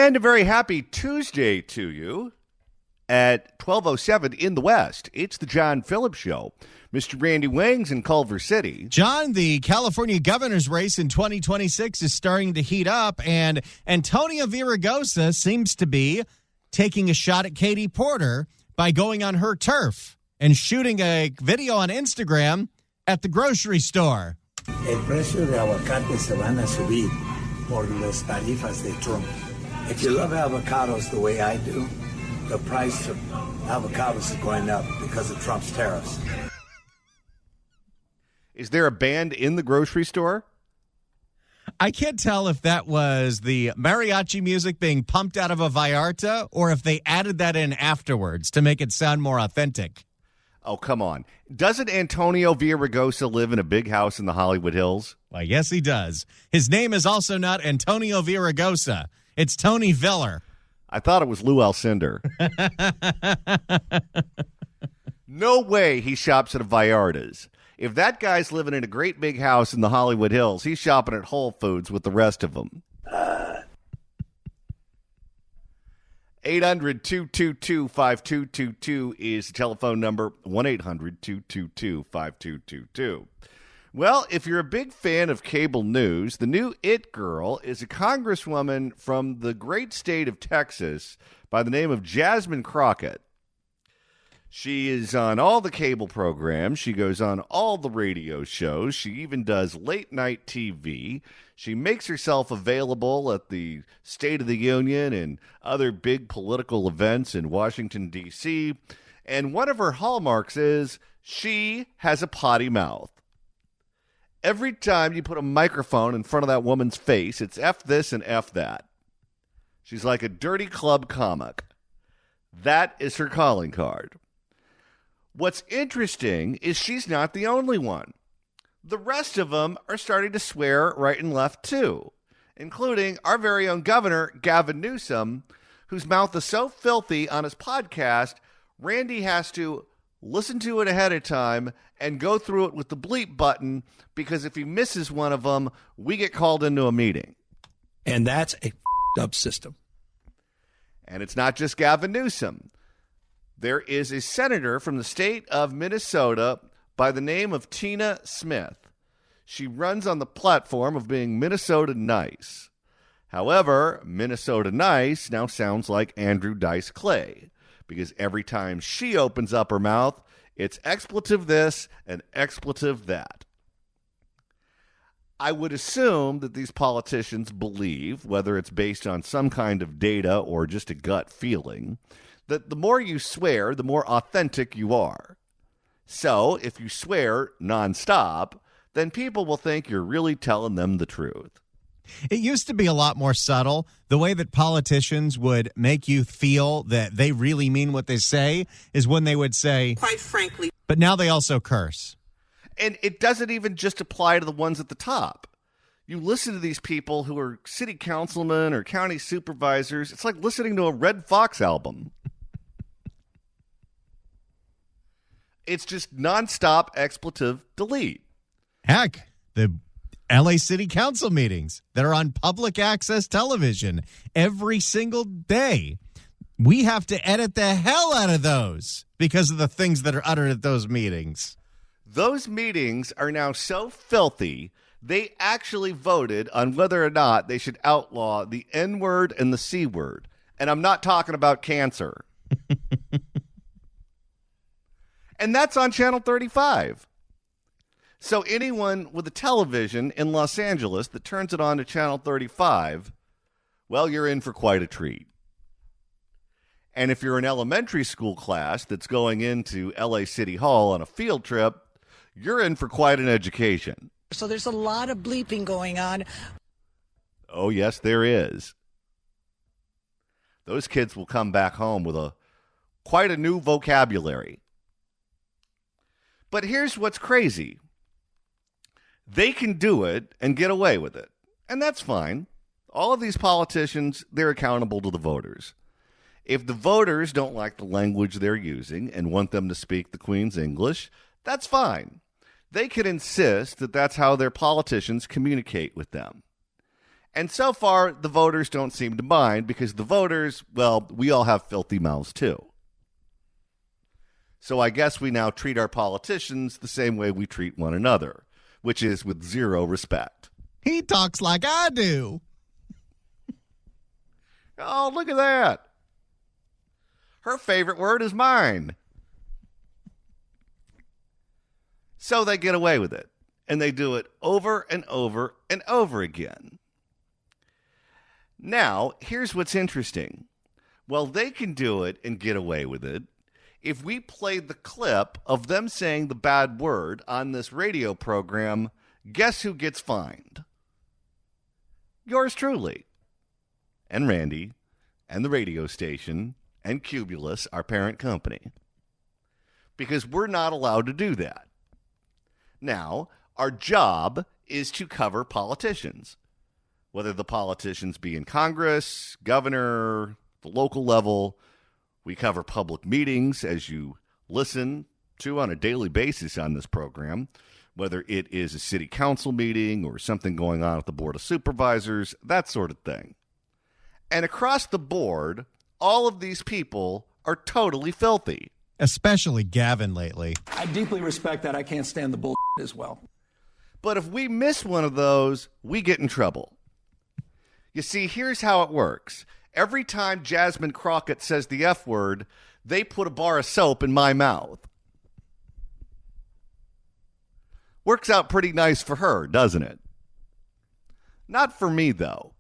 And a very happy Tuesday to you at 12:07 in the West. It's the John Phillips Show. Mr. Randy Wings in Culver City. John, the California governor's race in 2026 is starting to heat up, and Antonio Villaraigosa seems to be taking a shot at Katie Porter by going on her turf and shooting a video on Instagram at the grocery store. El precio de aguacate se van a subir por las tarifas de Trump. If you love avocados the way I do, the price of avocados is going up because of Trump's tariffs. Is there a band in the grocery store? I can't tell if that was the mariachi music being pumped out of a Vallarta or if they added that in afterwards to make it sound more authentic. Oh, come on. Doesn't Antonio Villaraigosa live in a big house in the Hollywood Hills? Why, yes, he does. His name is also not Antonio Villaraigosa. It's Tony Viller. I thought it was Lou Alcindor. No way he shops at a Vallarta's. If that guy's living in a great big house in the Hollywood Hills, he's shopping at Whole Foods with the rest of them. 800-222-5222 is the telephone number, 1-800-222-5222. Well, if you're a big fan of cable news, the new It Girl is a congresswoman from the great state of Texas by the name of Jasmine Crockett. She is on all the cable programs. She goes on all the radio shows. She even does late-night TV. She makes herself available at the State of the Union and other big political events in Washington, D.C. And one of her hallmarks is she has a potty mouth. Every time you put a microphone in front of that woman's face, it's F this and F that. She's like a dirty club comic. That is her calling card. What's interesting is she's not the only one. The rest of them are starting to swear right and left too, including our very own governor, Gavin Newsom, whose mouth is so filthy on his podcast, Randy has to listen to it ahead of time and go through it with the bleep button, because if he misses one of them, we get called into a meeting. And that's a up system. And it's not just Gavin Newsom. There is a senator from the state of Minnesota by the name of Tina Smith. She runs on the platform of being Minnesota nice. However, Minnesota nice now sounds like Andrew Dice Clay, because every time she opens up her mouth, it's expletive this and expletive that. I would assume that these politicians believe, whether it's based on some kind of data or just a gut feeling, that the more you swear, the more authentic you are. So if you swear nonstop, then people will think you're really telling them the truth. It used to be a lot more subtle. The way that politicians would make you feel that they really mean what they say is when they would say, quite frankly. But now they also curse. And it doesn't even just apply to the ones at the top. You listen to these people who are city councilmen or county supervisors, it's like listening to a Red Fox album. It's just nonstop expletive delete. Heck, the LA City Council meetings that are on public access television every single day. We have to edit the hell out of those because of the things that are uttered at those meetings. Those meetings are now so filthy, they actually voted on whether or not they should outlaw the N-word and the C-word. And I'm not talking about cancer. And that's on Channel 35. So anyone with a television in Los Angeles that turns it on to Channel 35, well, you're in for quite a treat. And if you're an elementary school class that's going into LA City Hall on a field trip, you're in for quite an education. So there's a lot of bleeping going on. Oh, yes, there is. Those kids will come back home with quite a new vocabulary. But here's what's crazy. They can do it and get away with it. And that's fine. All of these politicians, they're accountable to the voters. If the voters don't like the language they're using and want them to speak the Queen's English, that's fine. They can insist that that's how their politicians communicate with them. And so far, the voters don't seem to mind because the voters, well, we all have filthy mouths too. So I guess we now treat our politicians the same way we treat one another, which is with zero respect. He talks like I do. Oh, look at that. Her favorite word is mine. So they get away with it, and they do it over and over and over again. Now, here's what's interesting. Well, they can do it and get away with it. If we played the clip of them saying the bad word on this radio program, guess who gets fined? Yours truly. And Randy, and the radio station, and Cubulus, our parent company. Because we're not allowed to do that. Now, our job is to cover politicians. Whether the politicians be in Congress, governor, the local level, we cover public meetings as you listen to on a daily basis on this program, whether it is a city council meeting or something going on at the Board of Supervisors, that sort of thing. And across the board, all of these people are totally filthy. Especially Gavin lately. I deeply respect that. I can't stand the bull as well. But if we miss one of those, we get in trouble. You see, here's how it works. Every time Jasmine Crockett says the F word, they put a bar of soap in my mouth. Works out pretty nice for her, doesn't it? Not for me, though.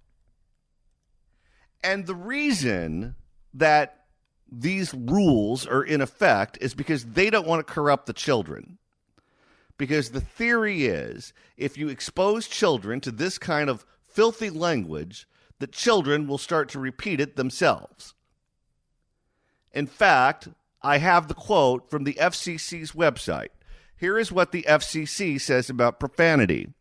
And the reason that these rules are in effect is because they don't want to corrupt the children. Because the theory is, if you expose children to this kind of filthy language, the children will start to repeat it themselves. In fact, I have the quote from the FCC's website. Here is what the FCC says about profanity.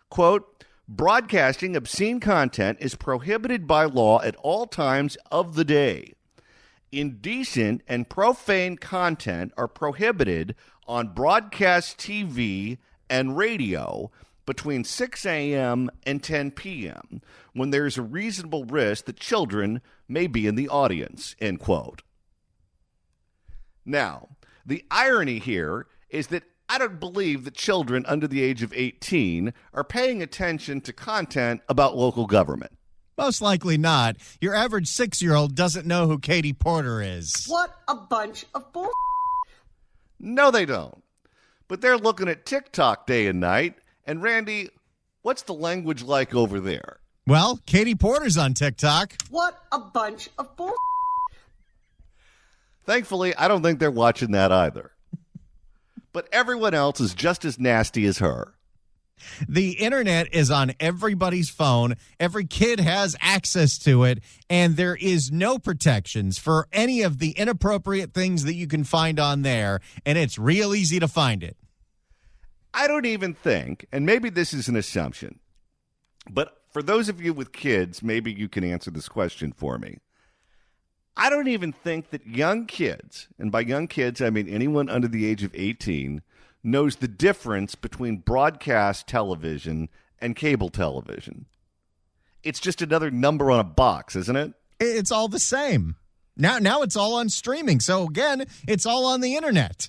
Quote, broadcasting obscene content is prohibited by law at all times of the day. Indecent and profane content are prohibited on broadcast TV and radio between 6 a.m. and 10 p.m. when there is a reasonable risk that children may be in the audience, end quote. Now, the irony here is that I don't believe that children under the age of 18 are paying attention to content about local government. Most likely not. Your average 6-year-old doesn't know who Katie Porter is. What a bunch of bull. No, they don't. But they're looking at TikTok day and night. And Randy, what's the language like over there? Well, Katie Porter's on TikTok. What a bunch of bull. Thankfully, I don't think they're watching that either. But everyone else is just as nasty as her. The internet is on everybody's phone. Every kid has access to it, and there is no protections for any of the inappropriate things that you can find on there, and it's real easy to find it. I don't even think, and maybe this is an assumption, but for those of you with kids, maybe you can answer this question for me. I don't even think that young kids, and by young kids I mean anyone under the age of 18, knows the difference between broadcast television and cable television. It's just another number on a box, isn't it? It's all the same. Now it's all on streaming. So again, it's all on the internet.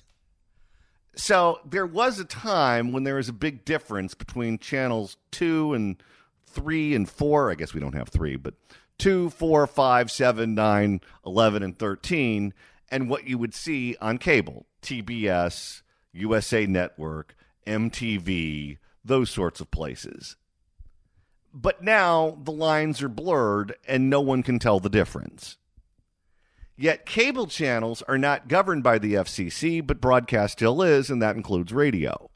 So there was a time when there was a big difference between channels 2 and 3 and 4. I guess we don't have 3, but 2, 4, 5, 7, 9, 11, and 13, and what you would see on cable, TBS, USA Network, MTV, those sorts of places. But now the lines are blurred and no one can tell the difference. Yet cable channels are not governed by the FCC, but broadcast still is, and that includes radio.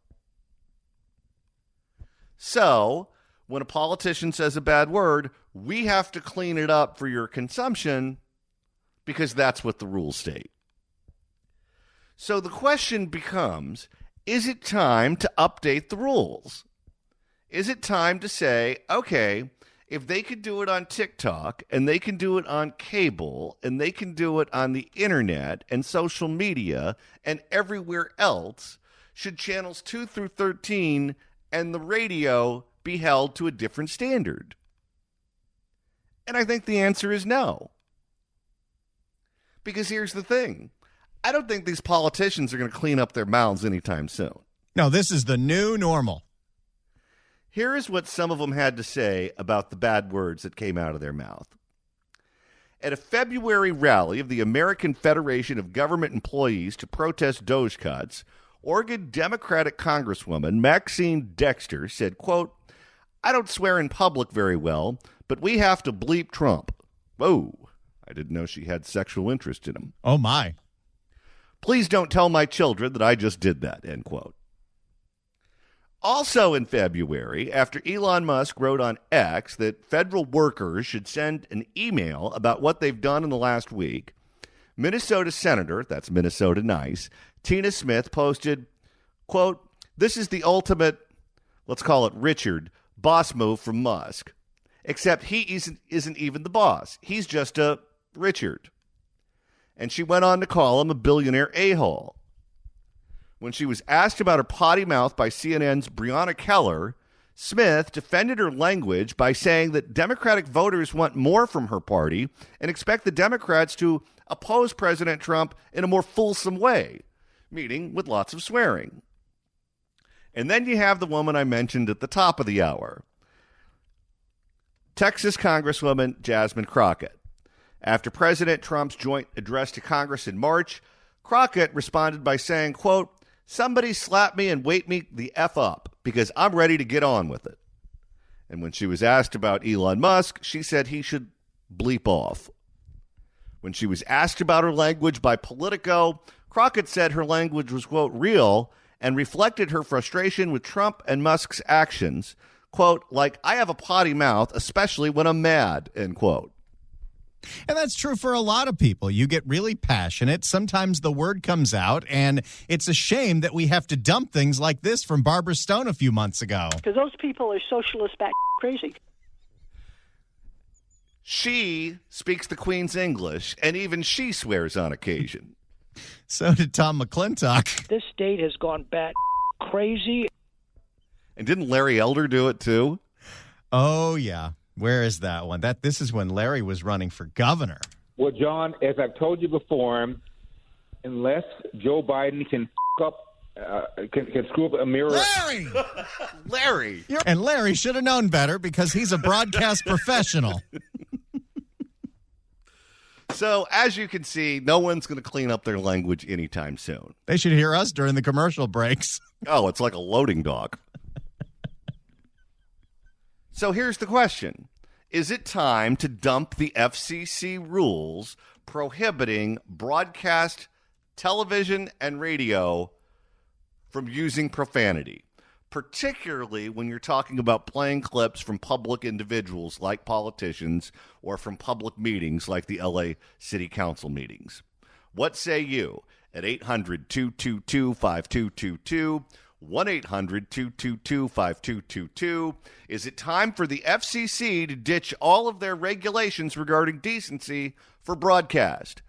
So, when a politician says a bad word, we have to clean it up for your consumption because that's what the rules state. So the question becomes, is it time to update the rules? Is it time to say, okay, if they could do it on TikTok and they can do it on cable and they can do it on the internet and social media and everywhere else, should channels 2 through 13 and the radio be held to a different standard? And I think the answer is no. Because here's the thing. I don't think these politicians are going to clean up their mouths anytime soon. No, this is the new normal. Here is what some of them had to say about the bad words that came out of their mouth. At a February rally of the American Federation of Government Employees to protest DOGE cuts, Oregon Democratic Congresswoman Maxine Dexter said, quote, "I don't swear in public very well, but we have to bleep Trump." Whoa, I didn't know she had sexual interest in him. Oh, my. "Please don't tell my children that I just did that," end quote. Also in February, after Elon Musk wrote on X that federal workers should send an email about what they've done in the last week, Minnesota Senator, that's Minnesota nice, Tina Smith posted, quote, "This is the ultimate, let's call it Richard, boss move from Musk. Except he isn't even the boss. He's just a Richard." And she went on to call him a billionaire a-hole. When she was asked about her potty mouth by CNN's Breonna Keller, Smith defended her language by saying that Democratic voters want more from her party and expect the Democrats to oppose President Trump in a more fulsome way, meaning with lots of swearing. And then you have the woman I mentioned at the top of the hour, Texas Congresswoman Jasmine Crockett. After President Trump's joint address to Congress in March, Crockett responded by saying, quote, "Somebody slap me and wake me the F up because I'm ready to get on with it." And when she was asked about Elon Musk, she said he should bleep off. When she was asked about her language by Politico, Crockett said her language was, quote, "real," and reflected her frustration with Trump and Musk's actions, quote, "like I have a potty mouth, especially when I'm mad," end quote. And that's true for a lot of people. You get really passionate. Sometimes the word comes out, and it's a shame that we have to dump things like this from Barbara Stone a few months ago. Because those people are socialist back crazy. She speaks the Queen's English, and even she swears on occasion. So did Tom McClintock. This state has gone bat crazy. And didn't Larry Elder do it too? Oh, yeah. Where is that one? This is when Larry was running for governor. Well, John, as I've told you before, unless Joe Biden can can screw up a mirror. Larry! Larry! And Larry should have known better because he's a broadcast professional. So, as you can see, no one's going to clean up their language anytime soon. They should hear us during the commercial breaks. Oh, it's like a loading dock. So here's the question. Is it time to dump the FCC rules prohibiting broadcast television and radio from using profanity, particularly when you're talking about playing clips from public individuals like politicians or from public meetings like the LA City Council meetings? What say you at 800-222-5222? 1-800-222-5222. Is it time for the FCC to ditch all of their regulations regarding decency for broadcast?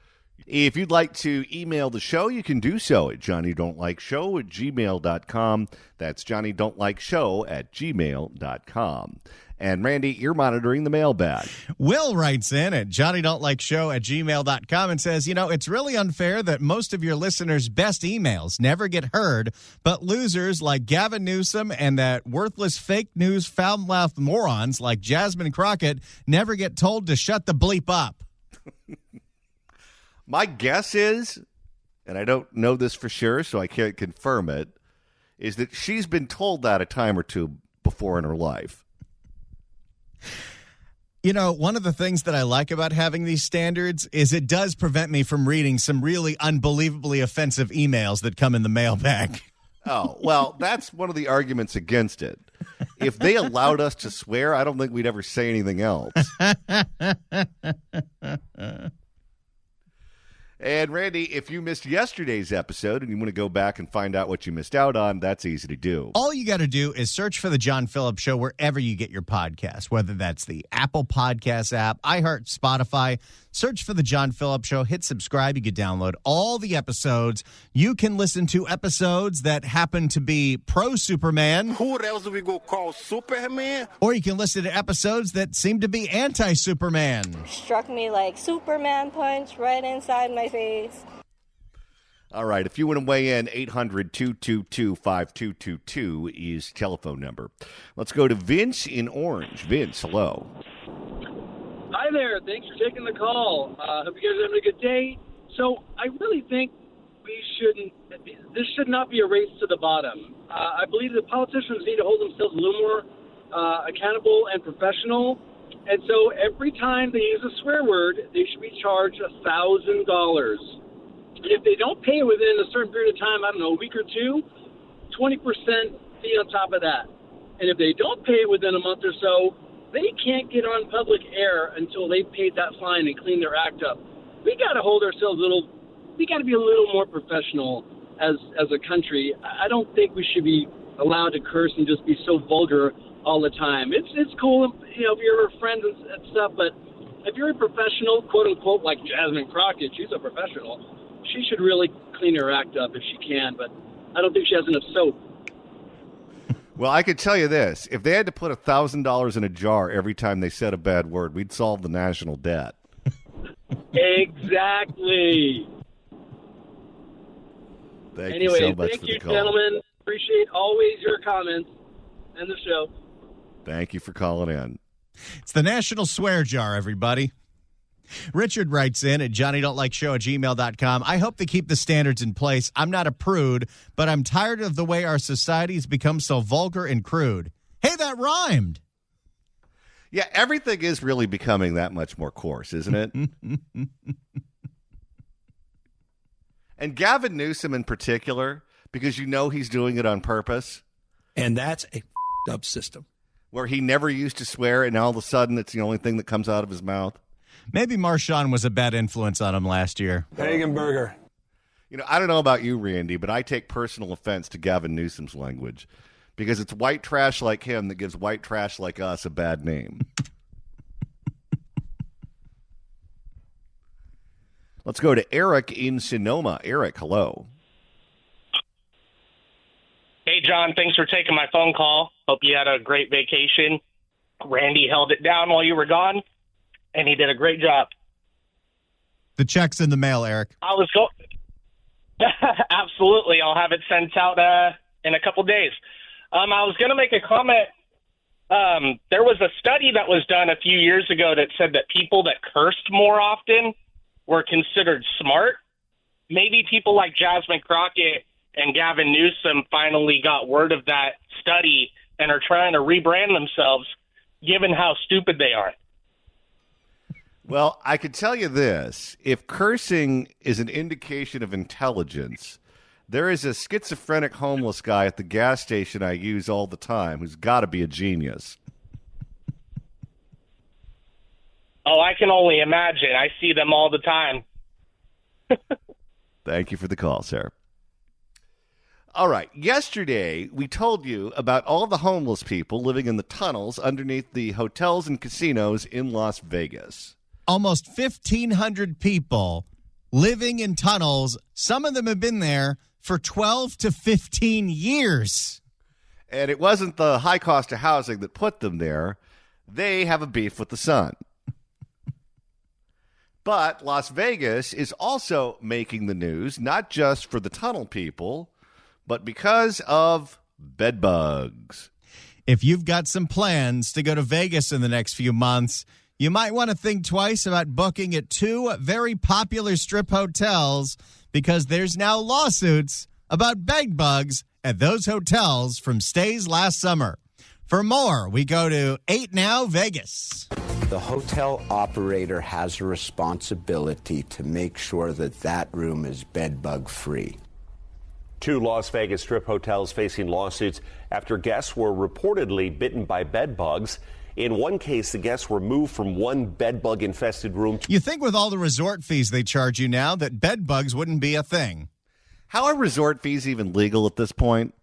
If you'd like to email the show, you can do so at johnnydon'tlikeshow@gmail.com. That's johnnydon'tlikeshow@gmail.com. And Randy, you're monitoring the mailbag. Will writes in at johnnydon'tlikeshow@gmail.com and says, it's really unfair that most of your listeners' best emails never get heard, but losers like Gavin Newsom and that worthless fake news foul-mouthed morons like Jasmine Crockett never get told to shut the bleep up. My guess is, and I don't know this for sure, so I can't confirm it, is that she's been told that a time or two before in her life. One of the things that I like about having these standards is it does prevent me from reading some really unbelievably offensive emails that come in the mailbag. Oh, well, that's one of the arguments against it. If they allowed us to swear, I don't think we'd ever say anything else. And Randy, if you missed yesterday's episode and you want to go back and find out what you missed out on, that's easy to do. All you got to do is search for The John Phillips Show wherever you get your podcast, whether that's the Apple Podcast app, iHeart, Spotify. Search for The John Phillips Show. Hit subscribe. You can download all the episodes. You can listen to episodes that happen to be pro-Superman. Who else do we go call Superman? Or you can listen to episodes that seem to be anti-Superman. Struck me like Superman punch right inside my face. All right, if you want to weigh in, 800-222-5222 is telephone number. Let's go to Vince in Orange. Vince, hello. Hi there. Thanks for taking the call. Hope you guys are having a good day. So I really think this should not be a race to the bottom. I believe the politicians need to hold themselves a little more accountable and professional. And so every time they use a swear word, they should be charged $1,000. If they don't pay it within a certain period of time, I don't know, a week or two, 20% fee on top of that. And if they don't pay it within a month or so, they can't get on public air until they've paid that fine and cleaned their act up. We got to hold ourselves we got to be a little more professional as a country. I don't think we should be allowed to curse and just be so vulgar all the time. It's cool, if you're friends and stuff, but if you're a professional, quote unquote, like Jasmine Crockett, she's a professional. She should really clean her act up if she can, but I don't think she has enough soap. Well, I could tell you this. If they had to put $1,000 in a jar every time they said a bad word, we'd solve the national debt. Exactly. Thank you so much for the call. Gentlemen. Appreciate always your comments and the show. Thank you for calling in. It's the National Swear Jar, everybody. Richard writes in at johnnydon'tlikeshow@gmail.com. I hope they keep the standards in place. I'm not a prude, but I'm tired of the way our society has become so vulgar and crude. Hey, that rhymed. Yeah, everything is really becoming that much more coarse, isn't it? And Gavin Newsom in particular, because he's doing it on purpose. And that's a up system. Where he never used to swear, and all of a sudden it's the only thing that comes out of his mouth. Maybe Marshawn was a bad influence on him last year. Hagenberger. I don't know about you, Randy, but I take personal offense to Gavin Newsom's language because it's white trash like him that gives white trash like us a bad name. Let's go to Eric in Sonoma. Eric, hello. Hey, John, thanks for taking my phone call. Hope you had a great vacation. Randy held it down while you were gone, and he did a great job. The check's in the mail, Eric. Absolutely. I'll have it sent out in a couple days. I was going to make a comment. There was a study that was done a few years ago that said that people that cursed more often were considered smart. Maybe people like Jasmine Crockett and Gavin Newsom finally got word of that study and are trying to rebrand themselves, given how stupid they are. Well, I could tell you this. If cursing is an indication of intelligence, there is a schizophrenic homeless guy at the gas station I use all the time who's got to be a genius. Oh, I can only imagine. I see them all the time. Thank you for the call, sir. All right. Yesterday, we told you about all the homeless people living in the tunnels underneath the hotels and casinos in Las Vegas. Almost 1,500 people living in tunnels. Some of them have been there for 12 to 15 years. And it wasn't the high cost of housing that put them there. They have a beef with the sun. But Las Vegas is also making the news, not just for the tunnel people, but because of bed bugs. If you've got some plans to go to Vegas in the next few months, you might want to think twice about booking at two very popular strip hotels because there's now lawsuits about bed bugs at those hotels from stays last summer. For more, we go to 8 Now Vegas. The hotel operator has a responsibility to make sure that that room is bed bug free. Two Las Vegas strip hotels facing lawsuits after guests were reportedly bitten by bed bugs. In one case, the guests were moved from one bed bug infested room. You think with all the resort fees they charge you now that bed bugs wouldn't be a thing. How are resort fees even legal at this point?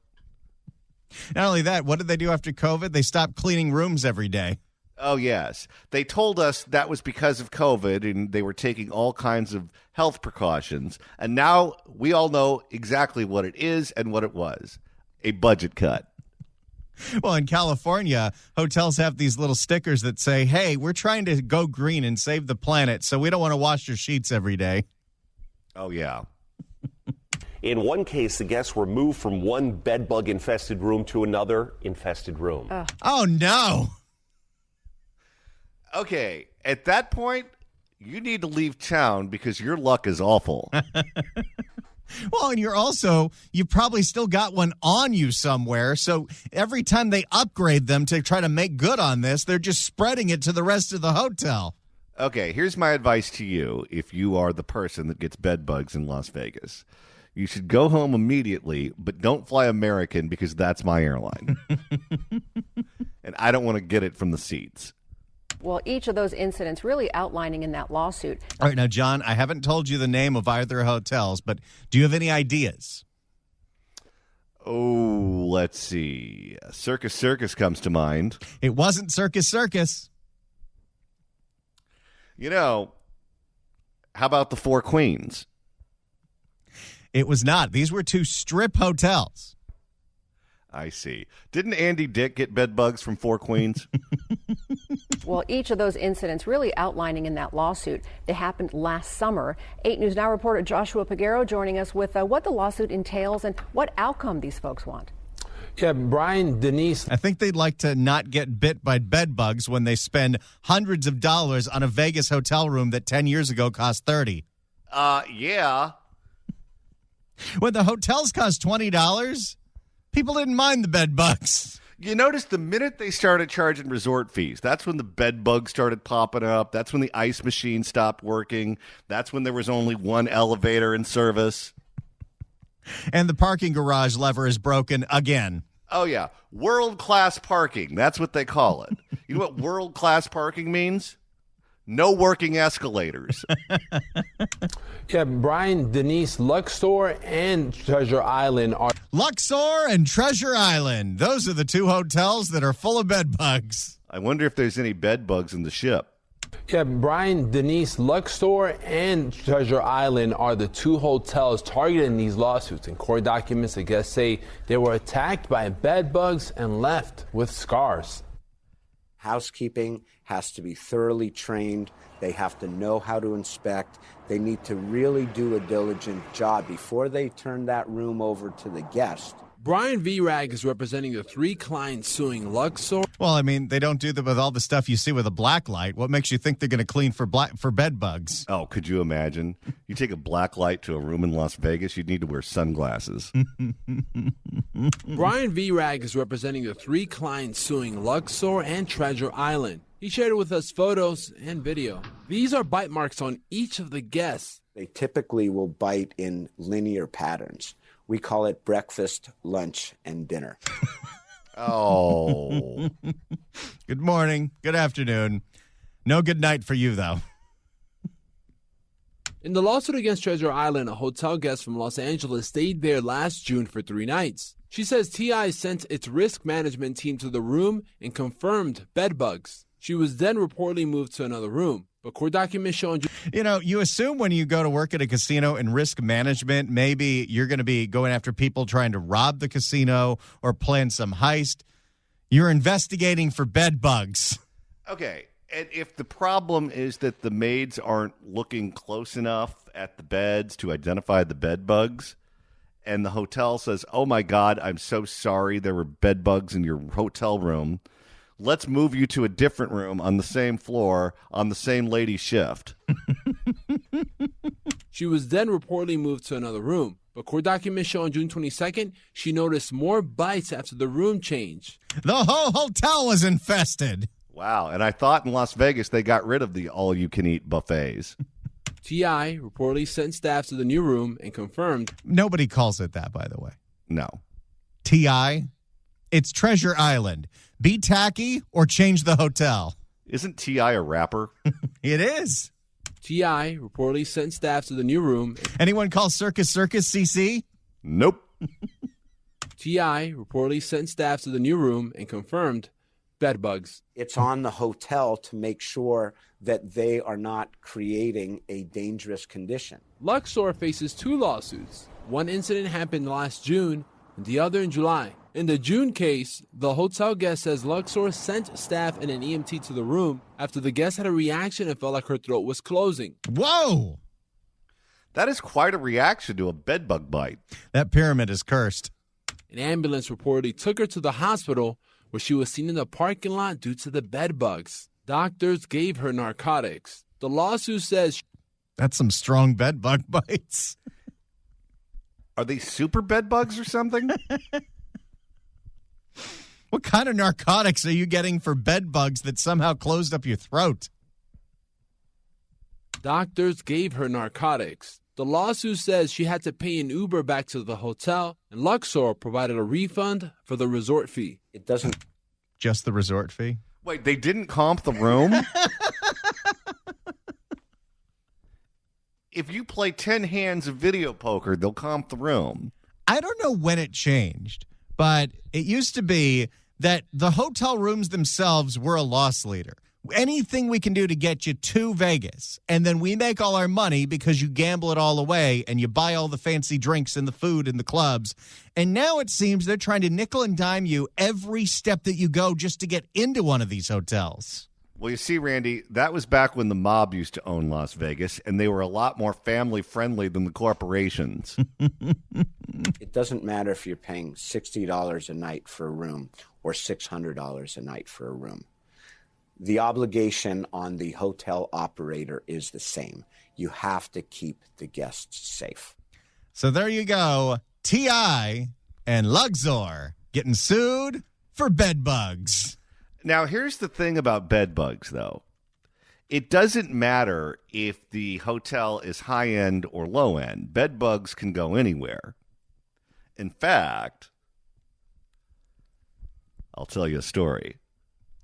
Not only that, what did they do after COVID? They stopped cleaning rooms every day. Oh, yes. They told us that was because of COVID and they were taking all kinds of health precautions. And now we all know exactly what it is and what it was. A budget cut. Well, in California, hotels have these little stickers that say, hey, we're trying to go green and save the planet, so we don't want to wash your sheets every day. Oh, yeah. In one case, the guests were moved from one bedbug-infested room to another infested room. Oh, no. Okay, at that point, you need to leave town because your luck is awful. Well, and you probably still got one on you somewhere. So every time they upgrade them to try to make good on this, they're just spreading it to the rest of the hotel. Okay, here's my advice to you if you are the person that gets bed bugs in Las Vegas. You should go home immediately, but don't fly American because that's my airline. And I don't want to get it from the seats. Well, each of those incidents really outlining in that lawsuit. All right, now, John, I haven't told you the name of either hotels, but do you have any ideas? Oh, let's see. Circus Circus comes to mind. It wasn't Circus Circus. You know, how about the Four Queens? It was not. These were two strip hotels. I see. Didn't Andy Dick get bed bugs from Four Queens? Well, each of those incidents really outlining in that lawsuit. They happened last summer. 8 News Now reporter Joshua Pagero joining us with what the lawsuit entails and what outcome these folks want. Yeah, Brian, Denise. I think they'd like to not get bit by bed bugs when they spend hundreds of dollars on a Vegas hotel room that 10 years ago cost $30. Yeah. When the hotels cost $20, people didn't mind the bed bugs. You notice the minute they started charging resort fees, that's when the bed bugs started popping up. That's when the ice machine stopped working. That's when there was only one elevator in service. And the parking garage lever is broken again. Oh, yeah. World-class parking. That's what they call it. You know what world-class parking means? No working escalators. Yeah, Brian, Denise, Luxor and Treasure Island are... Luxor and Treasure Island. Those are the two hotels that are full of bed bugs. I wonder if there's any bed bugs in the ship. Yeah, Brian, Denise, Luxor and Treasure Island are the two hotels targeted in these lawsuits. In court documents, the guests say they were attacked by bed bugs and left with scars. Housekeeping has to be thoroughly trained. They have to know how to inspect. They need to really do a diligent job before they turn that room over to the guest. Brian Vrag is representing the three clients suing Luxor. Well, I mean, they don't do that with all the stuff you see with a black light. What makes you think they're going to clean for bed bugs? Oh, could you imagine? You take a black light to a room in Las Vegas, you'd need to wear sunglasses. Brian Vrag is representing the three clients suing Luxor and Treasure Island. He shared with us photos and video. These are bite marks on each of the guests. They typically will bite in linear patterns. We call it breakfast, lunch, and dinner. Oh. Good morning. Good afternoon. No good night for you, though. In the lawsuit against Treasure Island, a hotel guest from Los Angeles stayed there last June for 3 nights. She says TI sent its risk management team to the room and confirmed bed bugs. She was then reportedly moved to another room. But court documents show... You know, you assume when you go to work at a casino in risk management, maybe you're going to be going after people trying to rob the casino or plan some heist. You're investigating for bed bugs. Okay, and if the problem is that the maids aren't looking close enough at the beds to identify the bed bugs, and the hotel says, oh my God, I'm so sorry there were bed bugs in your hotel room, let's move you to a different room on the same floor on the same lady shift. She was then reportedly moved to another room. But court documents show on June 22nd, she noticed more bites after the room change. The whole hotel was infested. Wow, and I thought in Las Vegas they got rid of the all-you-can-eat buffets. TI reportedly sent staff to the new room and confirmed. Nobody calls it that, by the way. No. TI? It's Treasure Island. Be tacky or change the hotel. Isn't T.I. a rapper? It is. T.I. reportedly sent staff to the new room. Anyone call Circus Circus, CC? Nope. T.I. reportedly sent staff to the new room and confirmed bed bugs. It's on the hotel to make sure that they are not creating a dangerous condition. Luxor faces 2 lawsuits. One incident happened last June and the other in July. In the June case, the hotel guest says Luxor sent staff and an EMT to the room after the guest had a reaction and felt like her throat was closing. Whoa! That is quite a reaction to a bedbug bite. That pyramid is cursed. An ambulance reportedly took her to the hospital where she was seen in the parking lot due to the bed bugs. Doctors gave her narcotics. The lawsuit says... That's some strong bed bug bites. Are they super bed bugs or something? What kind of narcotics are you getting for bed bugs that somehow closed up your throat? Doctors gave her narcotics. The lawsuit says she had to pay an Uber back to the hotel, and Luxor provided a refund for the resort fee. It doesn't... Just the resort fee? Wait, they didn't comp the room? If you play 10 hands of video poker, they'll comp the room. I don't know when it changed, but it used to be that the hotel rooms themselves were a loss leader. Anything we can do to get you to Vegas, and then we make all our money because you gamble it all away and you buy all the fancy drinks and the food and the clubs. And now it seems they're trying to nickel and dime you every step that you go just to get into one of these hotels. Well, you see, Randy, that was back when the mob used to own Las Vegas, and they were a lot more family-friendly than the corporations. It doesn't matter if you're paying $60 a night for a room or $600 a night for a room. The obligation on the hotel operator is the same. You have to keep the guests safe. So there you go. T.I. and Luxor getting sued for bed bugs. Now, here's the thing about bed bugs, though. It doesn't matter if the hotel is high-end or low-end. Bed bugs can go anywhere. In fact, I'll tell you a story.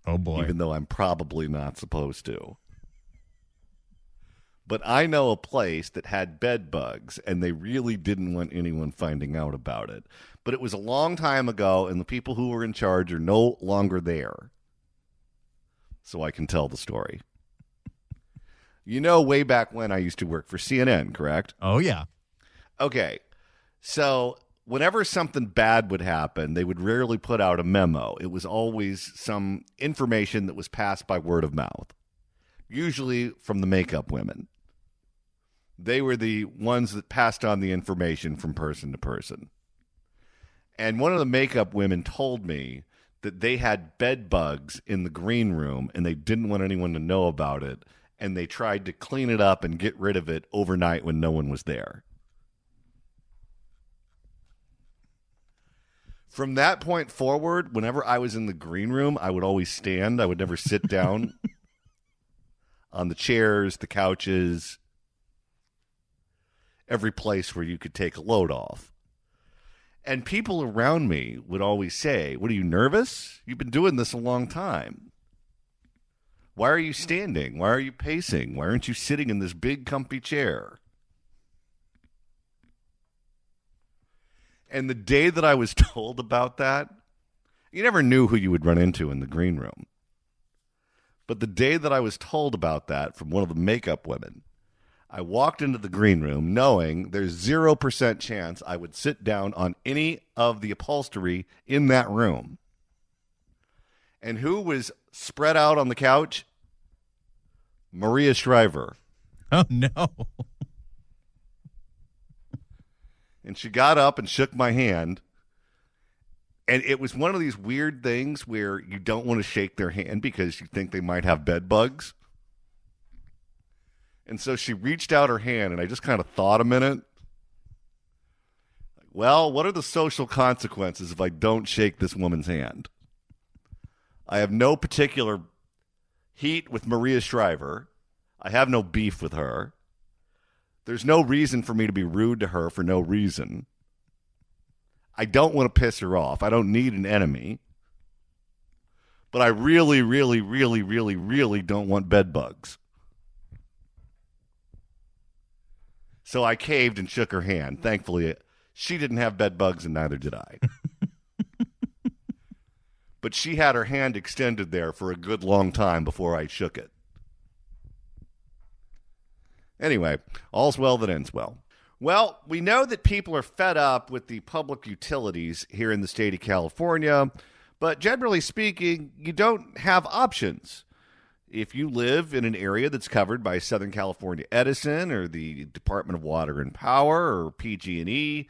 Oh, boy. Even though I'm probably not supposed to. But I know a place that had bed bugs, and they really didn't want anyone finding out about it. But it was a long time ago, and the people who were in charge are no longer there. So I can tell the story. You know, way back when I used to work for CNN, correct? Oh, yeah. Okay. So whenever something bad would happen, they would rarely put out a memo. It was always some information that was passed by word of mouth, usually from the makeup women. They were the ones that passed on the information from person to person. And one of the makeup women told me that they had bed bugs in the green room and they didn't want anyone to know about it, and they tried to clean it up and get rid of it overnight when no one was there. From that point forward, whenever I was in the green room, I would always stand. I would never sit down on the chairs, the couches, every place where you could take a load off. And people around me would always say, "What, are you nervous? You've been doing this a long time. Why are you standing? Why are you pacing? Why aren't you sitting in this big comfy chair?" And the day that I was told about that, you never knew who you would run into in the green room. But the day that I was told about that from one of the makeup women, I walked into the green room knowing there's 0% chance I would sit down on any of the upholstery in that room. And who was spread out on the couch? Maria Shriver. Oh, no. And she got up and shook my hand. And it was one of these weird things where you don't want to shake their hand because you think they might have bed bugs. And so she reached out her hand, and I just kind of thought a minute. Well, what are the social consequences if I don't shake this woman's hand? I have no particular heat with Maria Shriver. I have no beef with her. There's no reason for me to be rude to her for no reason. I don't want to piss her off. I don't need an enemy. But I really, really, really, really, really don't want bed bugs. So I caved and shook her hand. Thankfully, she didn't have bed bugs and neither did I. but she had her hand extended there for a good long time before I shook it. Anyway, all's well that ends well. Well, we know that people are fed up with the public utilities here in the state of California, but generally speaking, you don't have options. If you live in an area that's covered by Southern California Edison or the Department of Water and Power or PG&E,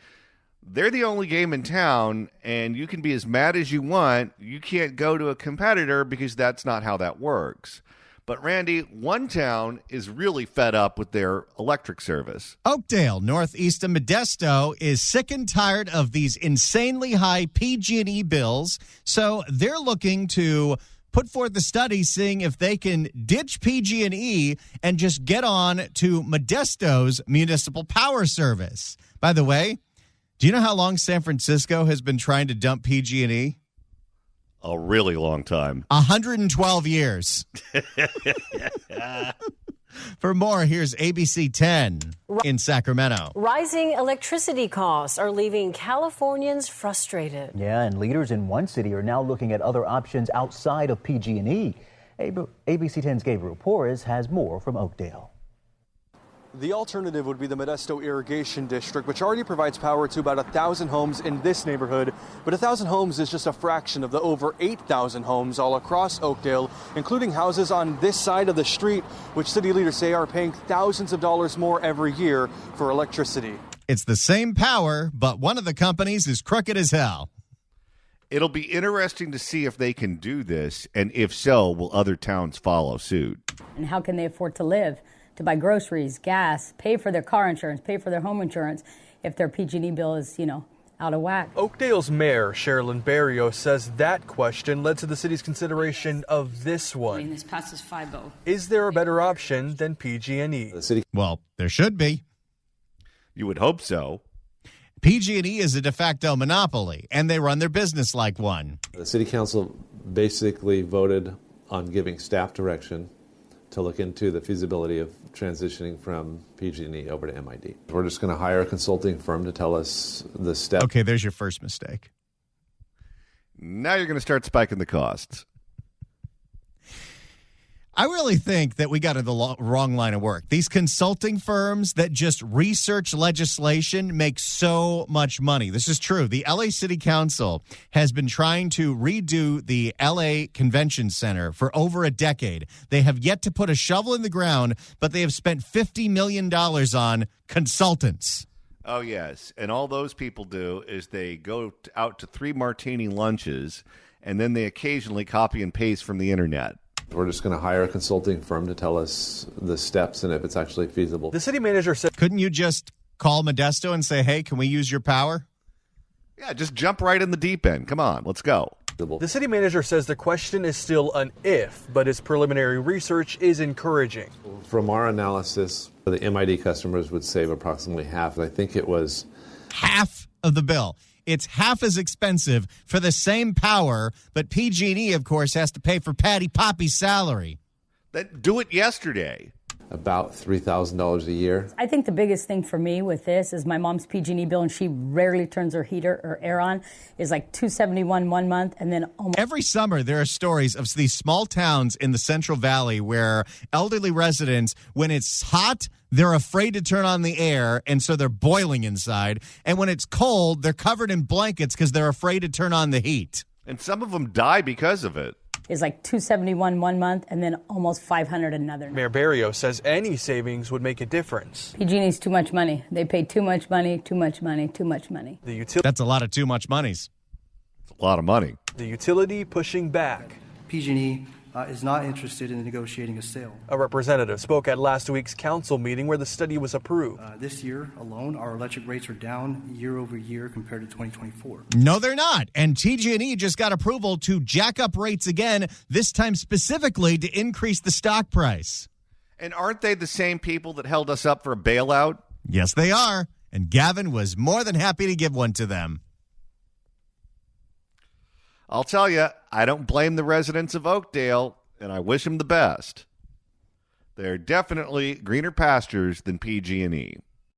they're the only game in town, and you can be as mad as you want. You can't go to a competitor because that's not how that works. But, Randy, one town is really fed up with their electric service. Oakdale, northeast of Modesto, is sick and tired of these insanely high PG&E bills, so they're looking to put forth a study seeing if they can ditch PG&E and just get on to Modesto's municipal power service. By the way, do you know how long San Francisco has been trying to dump PG&E? A really long time. 112 years. For more, here's ABC 10 in Sacramento. Rising electricity costs are leaving Californians frustrated. Yeah, and leaders in one city are now looking at other options outside of PG&E. ABC 10's Gabriel Porras has more from Oakdale. The alternative would be the Modesto Irrigation District, which already provides power to about 1,000 homes in this neighborhood. But 1,000 homes is just a fraction of the over 8,000 homes all across Oakdale, including houses on this side of the street, which city leaders say are paying thousands of dollars more every year for electricity. It's the same power, but one of the companies is crooked as hell. It'll be interesting to see if they can do this, and if so, will other towns follow suit? And how can they afford to live? To buy groceries, gas, pay for their car insurance, pay for their home insurance if their PG&E bill is, out of whack. Oakdale's mayor, Sherilyn Barrios, says that question led to the city's consideration of this one. This passes 5-0. Is there a better option than PG&E? Well, there should be. You would hope so. PG&E is a de facto monopoly, and they run their business like one. The city council basically voted on giving staff direction to look into the feasibility of transitioning from PG&E over to MID. We're just going to hire a consulting firm to tell us the steps. Okay, there's your first mistake. Now you're going to start spiking the costs. I really think that we got in the wrong line of work. These consulting firms that just research legislation make so much money. This is true. The LA City Council has been trying to redo the LA Convention Center for over a decade. They have yet to put a shovel in the ground, but they have spent $50 million on consultants. Oh, yes. And all those people do is they go out to 3 martini lunches, and then they occasionally copy and paste from the internet. We're just going to hire a consulting firm to tell us the steps and if it's actually feasible. The city manager said, couldn't you just call Modesto and say, hey, can we use your power? Yeah, just jump right in the deep end. Come on, let's go. The city manager says the question is still an if, but his preliminary research is encouraging. From our analysis, the MID customers would save approximately half. I think it was half of the bill. It's half as expensive for the same power, but PG&E, of course, has to pay for Patty Poppy's salary. Then do it yesterday. About $3,000 a year. I think the biggest thing for me with this is my mom's PG&E bill, and she rarely turns her heater or air on, is like $271 one month, and then almost every summer there are stories of these small towns in the Central Valley where elderly residents, when it's hot, they're afraid to turn on the air, and so they're boiling inside. And when it's cold, they're covered in blankets because they're afraid to turn on the heat. And some of them die because of it. Is like $271 one month and then almost $500 another. Mayor Barrios says any savings would make a difference. PG&E is too much money. They pay too much money, too much money, too much money. That's a lot of too much monies. It's a lot of money. The utility pushing back. PG&E is not interested in negotiating a sale. A representative spoke at last week's council meeting where the study was approved. This year alone, our electric rates are down year over year compared to 2024. No, they're not. And PG&E just got approval to jack up rates again, this time specifically to increase the stock price. And aren't they the same people that held us up for a bailout? Yes, they are. And Gavin was more than happy to give one to them. I'll tell you, I don't blame the residents of Oakdale, and I wish them the best. They're definitely greener pastures than PG&E.